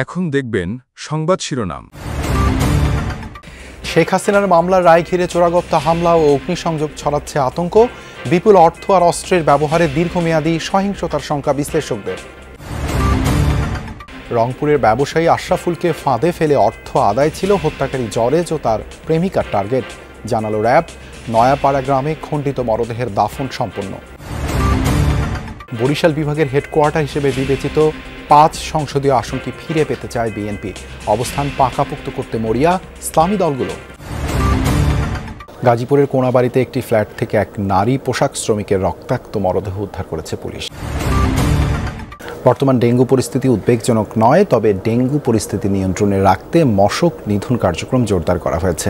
এখন দেখবেন সংবাদ শিরোনাম। শেখ হাসিনার মামলার রায় ঘিরে চোরাগোপ্তা হামলা ও অগ্নিসংযোগ ছড়াচ্ছে আতঙ্ক। বিপুল অর্থ আর অস্ত্রের ব্যবহারে দীর্ঘমেয়াদী সহিংসতার শঙ্কা বিশ্লেষকদের। রংপুরের ব্যবসায়ী আশরাফুলকে ফাঁদে ফেলে অর্থ আদায় ছিল হত্যাকারী জরেজ ও তার প্রেমিকার টার্গেট, জানালো র্যাব। নয়াপাড়া গ্রামে খণ্ডিত মরদেহের দাফন সম্পন্ন। বরিশাল বিভাগের হেডকোয়ার্টার হিসেবে বিবেচিত ৫ সংসদীয় আসনটি ফিরে পেতে চায় বিএনপি। অবস্থান পাকাপোক্ত করতে মরিয়া ইসলামী দলগুলো। গাজীপুরের কোনাবাড়িতে একটি ফ্ল্যাট থেকে এক নারী পোশাক শ্রমিকের রক্তাক্ত মরদেহ উদ্ধার করেছে পুলিশ। বর্তমান ডেঙ্গু পরিস্থিতি উদ্বেগজনক নয়, তবে ডেঙ্গু পরিস্থিতি নিয়ন্ত্রণে রাখতে মশক নিধন কার্যক্রম জোরদার করা হয়েছে।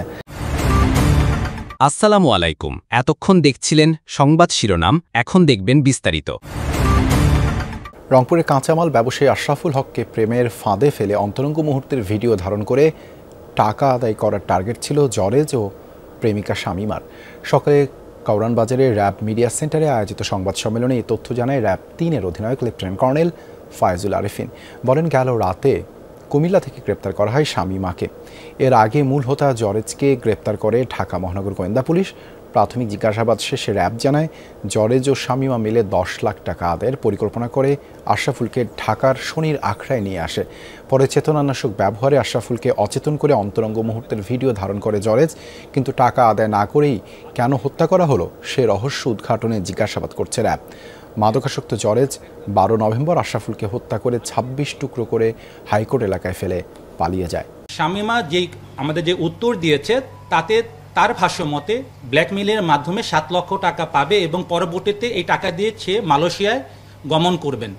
আসসালামু আলাইকুম। এতক্ষণ দেখছিলেন সংবাদ শিরোনাম, এখন দেখবেন বিস্তারিত। রংপুরের কাঁচামাল ব্যবসায়ী আশরাফুল হককে প্রেমের ফাঁদে ফেলে অন্তরঙ্গ মুহূর্তের ভিডিও ধারণ করে টাকা আদায় করার টার্গেট ছিল জরেজ ও প্রেমিকা শামিমার। সকালে কাউরান বাজারে র্যাব মিডিয়া সেন্টারে আয়োজিত সংবাদ সম্মেলনে এই তথ্য জানায় র্যাব ৩-এর অধিনায়ক লেফটেন্যান্ট কর্নেল ফায়জুল আরেফিন। বলেন, গেল রাতে কুমিল্লা থেকে গ্রেপ্তার করা হয় শামিমাকে। এর আগে মূল হোতা জরেজকে গ্রেপ্তার করে ঢাকা মহানগর গোয়েন্দা পুলিশ। প্রাথমিক জিজ্ঞাসাবাদ শেষে র্যাব জানায়, জরেজ ও শামিমা মিলে ১০ লাখ টাকা আদায়ের পরিকল্পনা করে আশরাফুলকে ঢাকার শনির আখড়ায় নিয়ে আসে। পরে চেতনানাশক ব্যবহারে আশরাফুলকে অচেতন করে অন্তরঙ্গ মুহূর্তের ভিডিও ধারণ করে জরেজ। কিন্তু টাকা আদায় না করেই কেন হত্যা করা হলো সে রহস্য উদ্ঘাটনে জিজ্ঞাসাবাদ করছে র্যাব। মাদকাসক্ত জরেজ ১২ নভেম্বর আশরাফুলকে হত্যা করে ২৬ টুকরো করে হাইকোর্ট এলাকায় ফেলে পালিয়ে যায়। শামিমা আমাদের যে উত্তর দিয়েছে তাতে তার ভাষ্য মতে ব্ল্যাকমেইলের মাধ্যমে ৭ লক্ষ টাকা পাবে এবং পরবর্তীতে এই টাকা দিয়ে সে মালয়েশিয়ায় গমন করবেন।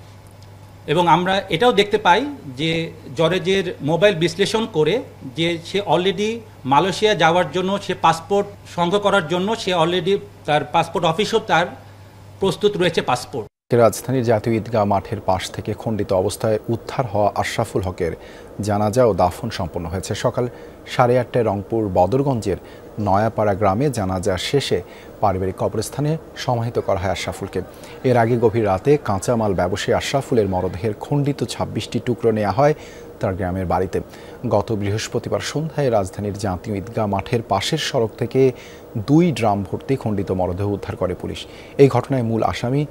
এবং আমরা এটাও দেখতে পাই যে জরেজের মোবাইল বিশ্লেষণ করে যে সে অলরেডি মালয়েশিয়া যাওয়ার জন্য সে পাসপোর্ট সংগ্রহ করার জন্য সে অলরেডি তার পাসপোর্ট অফিসও তার প্রস্তুত রয়েছে পাসপোর্ট। রাজধানীর জাতীয় ঈদগাহ মাঠের পাশ থেকে খণ্ডিত অবস্থায় উদ্ধার হওয়া আশরাফুল হকের জানাজা ও দাফন সম্পন্ন হয়েছে। সকাল 8:30টায় রংপুর বদরগঞ্জের নয়াপাড়া গ্রামে জানাজা শেষে পারিবারিক কবরস্থানে সমাহিত করা হয় আশরাফুলকে। এর আগে গভীর রাতে কাঁচামাল ব্যবসায়ী আশরাফুলের মরদেহের খণ্ডিত ২৬টি টুকরো নেওয়া হয় তার গ্রামের বাড়িতে। গত বৃহস্পতিবার সন্ধ্যায় রাজধানীর জাতীয় ঈদগাহ মাঠের পাশের সড়ক থেকে ২ ড্রাম ভর্তি খণ্ডিত মরদেহ উদ্ধার করে পুলিশ। এই ঘটনায় মূল আসামি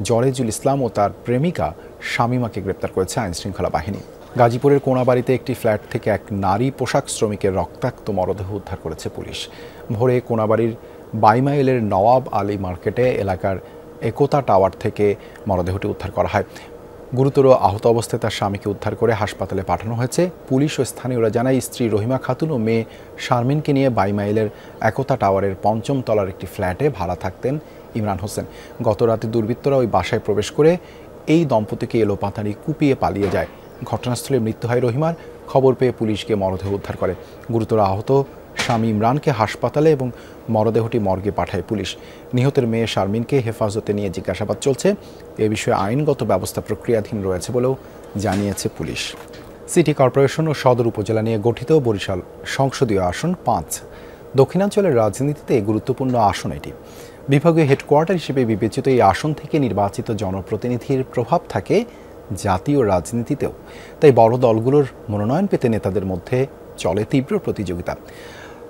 জরেজুল ইসলাম ও তার প্রেমিকা শামিমাকে গ্রেপ্তার করেছে আইনশৃঙ্খলা বাহিনী। গাজীপুরের কোনাবাড়িতে একটি ফ্ল্যাট থেকে এক নারী পোশাক শ্রমিকের রক্তাক্ত মরদেহ উদ্ধার করেছে পুলিশ। ভোরে কোনাবাড়ির বাইমাইলের নওয়াব আলী মার্কেটে এলাকার একতা টাওয়ার থেকে মরদেহটি উদ্ধার করা হয়। গুরুতর আহত অবস্থায় তার স্বামীকে উদ্ধার করে হাসপাতালে পাঠানো হয়েছে। পুলিশ ও স্থানীয়রা জানায়, স্ত্রী রহিমা খাতুন ও মেয়ে শারমিনকে নিয়ে বাইমাইলের একতা টাওয়ারের ৫ম তলার একটি ফ্ল্যাটে ভাড়া থাকতেন ইমরান হোসেন। গত রাতে দুর্বৃত্তরা ওই বাসায় প্রবেশ করে এই দম্পতিকে এলোপাতাড়ি কুপিয়ে পালিয়ে যায়। ঘটনাস্থলে মৃত্যু হয় রহিমার। খবর পেয়ে পুলিশকে মরদেহ উদ্ধার করে। গুরুতর আহত স্বামী ইমরানকে হাসপাতালে এবং মরদেহটি মর্গে পাঠায় পুলিশ। নিহতের মেয়ে শারমিনকে হেফাজতে নিয়ে জিজ্ঞাসাবাদ চলছে। এ বিষয়ে আইনগত ব্যবস্থা প্রক্রিয়াধীন রয়েছে বলেও জানিয়েছে পুলিশ। সিটি কর্পোরেশন ও সদর উপজেলা নিয়ে গঠিত বরিশাল সংসদীয় আসন ৫ দক্ষিণাঞ্চলের রাজনীতিতে গুরুত্বপূর্ণ আসন এটি। বিভাগীয় হেডকোয়ার্টার হিসেবে বিবেচিত এই আসন থেকে নির্বাচিত জনপ্রতিনিধির প্রভাব থাকে জাতীয় রাজনীতিতেও। তাই বড় দলগুলোর মনোনয়ন পেতে নেতাদের মধ্যে চলে তীব্র প্রতিযোগিতা।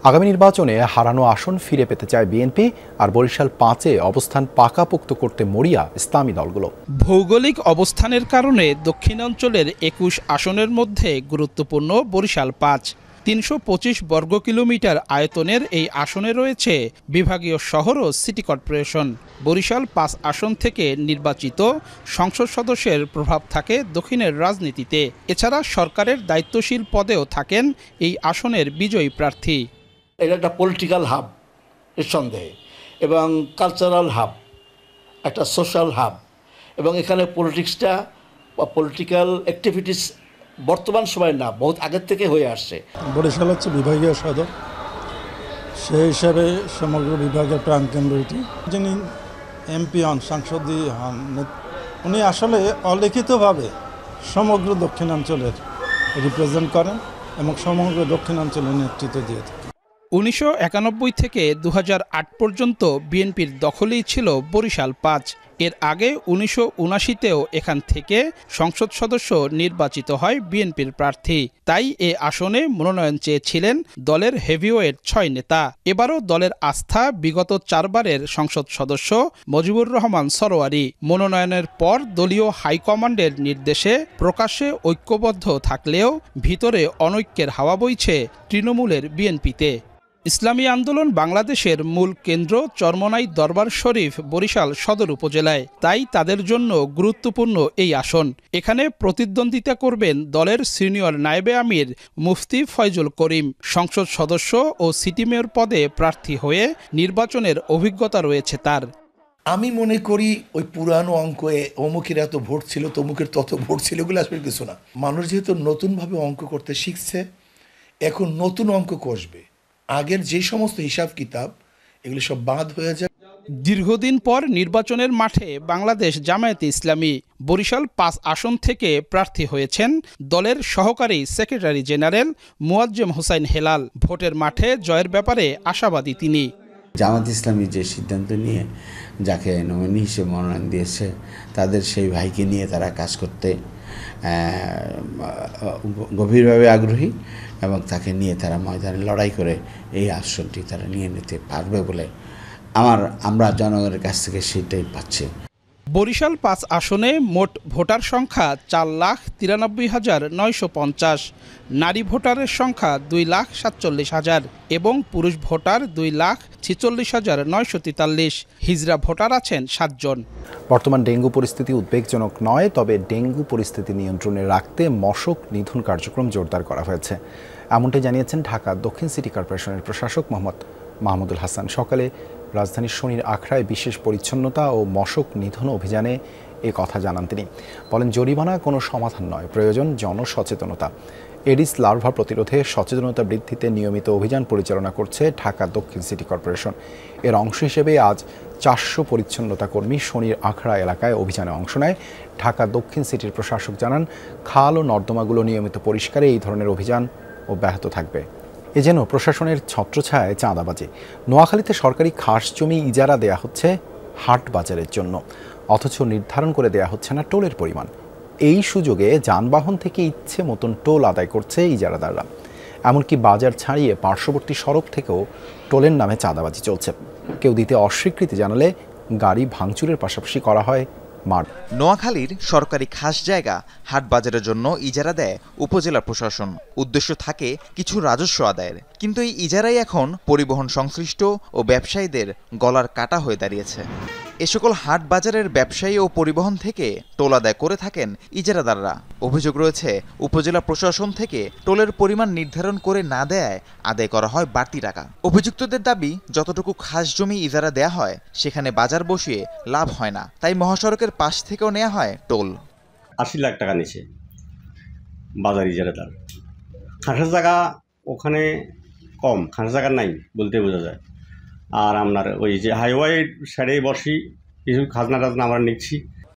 আগামী নির্বাচনে হারানো আসন ফিরে পেতে চায় বিএনপি, আর বরিশাল ৫-এ অবস্থান পাকাপোক্ত করতে মরিয়া ইসলামী দলগুলো। ভৌগোলিক অবস্থানের কারণে দক্ষিণাঞ্চলের ২১ আসনের মধ্যে গুরুত্বপূর্ণ বরিশাল ৫। ৩২৫ বর্গ কিলোমিটার আয়তনের এই আসনে রয়েছে বিভাগীয় শহর ও সিটি কর্পোরেশন। বরিশাল ৫ আসন থেকে নির্বাচিত সংসদ সদস্যের প্রভাব থাকে দক্ষিণের রাজনীতিতে। এছাড়া সরকারের দায়িত্বশীল পদেও থাকেন এই আসনের বিজয়ী প্রার্থী। এটা একটা পলিটিক্যাল হাব নিঃসন্দেহে, এবং কালচারাল হাব, একটা সোশ্যাল হাব, এবং এখানে পলিটিক্সটা বা পলিটিক্যাল অ্যাক্টিভিটিস বর্তমান সময় না, বহুত আগের থেকে হয়ে আসছে। বরিশাল হচ্ছে বিভাগীয় সদর, সেই হিসাবে সমগ্র বিভাগের প্রাণকেন্দ্র এটি। যিনি এমপি হন, সাংসদী হন, উনি আসলে অলিখিতভাবে সমগ্র দক্ষিণাঞ্চলের রিপ্রেজেন্ট করেন এবং সমগ্র দক্ষিণাঞ্চলের নেতৃত্ব দিয়ে থাকেন। ১৯৯১ থেকে ২০০৮ পর্যন্ত বিএনপির দখলেই ছিল বরিশাল ৫। এর আগে 1979তেও এখান থেকে সংসদ সদস্য নির্বাচিত হয় বিএনপির প্রার্থী। তাই এ আসনে মনোনয়ন চেয়েছিলেন দলের হেভিওয়েট 6 নেতা। এবারও দলের আস্থা বিগত 4 বারের সংসদ সদস্য মজিবুর রহমান সরোয়ারি। মনোনয়নের পর দলীয় হাইকমান্ডের নির্দেশে প্রকাশ্যে ঐক্যবদ্ধ থাকলেও ভিতরে অনৈক্যের হাওয়া বইছে তৃণমূলের বিএনপিতে। ইসলামী আন্দোলন বাংলাদেশের মূল কেন্দ্র চরমোনাই দরবার শরীফ বরিশাল সদর উপজেলায়, তাই তাদের জন্য গুরুত্বপূর্ণ এই আসন। এখানে প্রতিদ্বন্দ্বিতা করবেন দলের সিনিয়র নায়েবে আমির মুফতি ফয়জুল করিম। সংসদ সদস্য ও সিটি মেয়র পদে প্রার্থী হয়ে নির্বাচনের অভিজ্ঞতা রয়েছে তার। আমি মনে করি ওই পুরানো অঙ্ক অমুকের এত ভোট ছিল, তমুকের তত ভোট ছিল, এগুলো আসলে কিছু না। মানুষ যেহেতু নতুনভাবে অঙ্ক করতে শিখছে, এখন নতুন অঙ্ক কষবে। আগের যে সমস্ত হিসাব কিতাব এগুলি সব বাদ হয়ে যায়। দীর্ঘদিন পর নির্বাচনের মাঠে বাংলাদেশ জামায়াতে ইসলামী। বরিশাল 5 আসন থেকে প্রার্থী হয়েছেন দলের সহকারী সেক্রেটারি জেনারেল মুয়াজ্জেম হোসাইন হেলাল। ভোটের মাঠে জয়ের ব্যাপারে আশাবাদী তিনি। জামাত ইসলামী যে সিদ্ধান্ত নিয়ে যাকে নমিনি হিসেবে মনোনয়ন দিয়েছে, তাদের সেই ভাইকে নিয়ে তারা কাজ করতে গভীরভাবে আগ্রহী এবং তাকে নিয়ে তারা ময়দানে লড়াই করে এই আসনটি তারা নিয়ে নিতে পারবে বলে আমরা জনগণের কাছ থেকে সেটাই পাচ্ছি। বরিশাল 5 আসনে মোট ভোটার সংখ্যা 4,93,950, নারী ভোটারের সংখ্যা 2,47,000 এবং পুরুষ ভোটার 2,46,943। হিজড়া ভোটার আছেন 7 জন। বর্তমান ডেঙ্গু পরিস্থিতি উদ্বেগজনক নয়, তবে ডেঙ্গু পরিস্থিতি নিয়ন্ত্রণে রাখতে মশক নিধন কার্যক্রম জোরদার করা হয়েছে, এমনটাই জানিয়েছেন ঢাকা দক্ষিণ সিটি কর্পোরেশনের প্রশাসক মোহাম্মদ মাহমুদুল হাসান। সকালে রাজধানীর শনির আখড়ায় বিশেষ পরিচ্ছন্নতা ও মশক নিধন অভিযানে এ কথা জানান তিনি। বলেন, জরিমানা কোনো সমাধান নয়, প্রয়োজন জনসচেতনতা। এডিস লার্ভা প্রতিরোধে সচেতনতা বৃদ্ধিতে নিয়মিত অভিযান পরিচালনা করছে ঢাকা দক্ষিণ সিটি কর্পোরেশন। এর অংশ হিসেবে আজ 400 পরিচ্ছন্নতা কর্মী শনির আখড়া এলাকায় অভিযানে অংশ নেয়। ঢাকা দক্ষিণ সিটির প্রশাসক জানান, খাল ও নর্দমাগুলো নিয়মিত পরিষ্কারে এই ধরনের অভিযান অব্যাহত থাকবে। এ যেন প্রশাসনের ছত্রছায়ায় চাঁদাবাজি। নোয়াখালীতে সরকারি খাস জমি ইজারা দেয়া হচ্ছে হাট বাজারের জন্য, অথচ নির্ধারণ করে দেয়া হচ্ছে না টোলের পরিমাণ। এই সুযোগে যানবাহন থেকে ইচ্ছে মতন টোল আদায় করছে ইজারাদাররা। এমনকি বাজার ছাড়িয়ে পার্শ্ববর্তী সড়ক থেকেও টোলের নামে চাঁদাবাজি চলছে। কেউ দিতে অস্বীকৃতি জানালে গাড়ি ভাঙচুরের পাশাপাশি করা হয় মার। নোয়াখালীর সরকারি খাস জায়গা হাট বাজারের জন্য ইজারা দেয় উপজেলা প্রশাসন। উদ্দেশ্য থাকে কিছু রাজস্ব আদায়ের, কিন্তু এই ইজারাই এখন পরিবহন সংশ্লিষ্ট ও ব্যবসায়ীদের গলার কাটা হয়ে দাঁড়িয়েছে। এ সকল হাট বাজারের ব্যবসায়ী ও পরিবহন থেকে টোল আদায় করে থাকেন ইজারাদাররা। অভিযোগ রয়েছে, উপজেলা প্রশাসন থেকে টোলের পরিমাণ নির্ধারণ করে না দেয়ায় আদায় করা হয় বাড়তি টাকা। অভিযুক্তদের দাবি, যতটুকু খাস জমি ইজারা দেয়া হয় সেখানে বাজার বসিয়ে লাভ হয় না, তাই মহাসড়কের পাশ থেকেও নেওয়া হয় টোল। 80 লাখ টাকা নিছে বাজার ইজারাদার। খাসের জায়গা ওখানে কম, খাসের জায়গা নাই বলতে বোঝা যায়। আর আপনার ওই যে হাইওয়ে সাইডে বসি কিছু খাজনা টাজনা আমরা নিচ্ছি,